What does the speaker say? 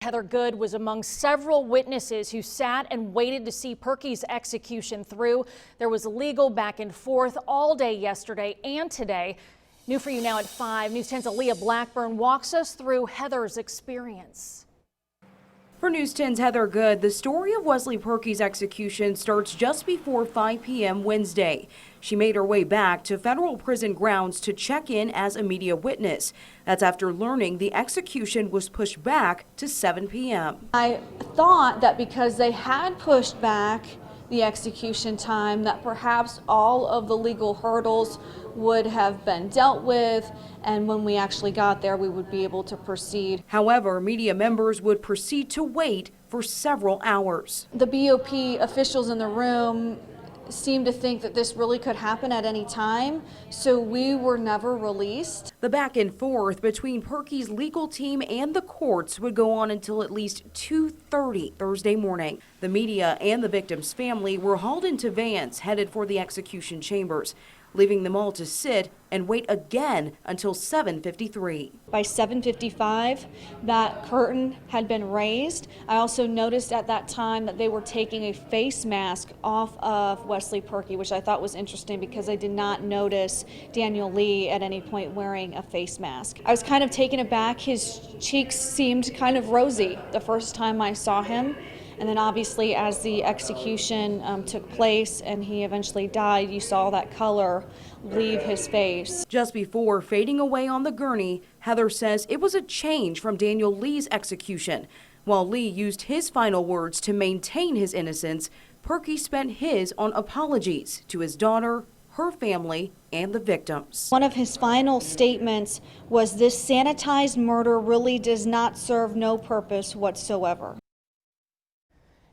Heather Good was among several witnesses who sat and waited to see Purkey's execution through. There was legal back and forth all day yesterday and today. New for you now at 5. News 10's Aaliyah Blackburn walks us through Heather's experience. For News 10's Heather Good, the story of Wesley Purkey's execution starts just before 5 p.m. Wednesday. She made her way back to federal prison grounds to check in as a media witness. That's after learning the execution was pushed back to 7 p.m. I thought that because they had pushed back the execution time, that perhaps all of the legal hurdles would have been dealt with, and when we actually got there, we would be able to proceed. However, media members would proceed to wait for several hours. The BOP officials in the room seemed to think that this really could happen at any time, so we were never released. The back and forth between Purkey's legal team and the courts would go on until at least 2:30 Thursday morning. The media and the victim's family were hauled into vans headed for the execution chambers, leaving them all to sit and wait again until 7:53. By 7:55, that curtain had been raised. I also noticed at that time that they were taking a face mask off of Wesley Purkey, which I thought was interesting because I did not notice Daniel Lee at any point wearing a face mask. I was kind of taken aback. His cheeks seemed kind of rosy the first time I saw him. And then obviously as the execution took place and he eventually died, you saw that color leave his face. Just before fading away on the gurney, Heather says it was a change from Daniel Lee's execution. While Lee used his final words to maintain his innocence, Purkey spent his on apologies to his daughter, her family, and the victims. One of his final statements was, "This sanitized murder really does not serve no purpose whatsoever."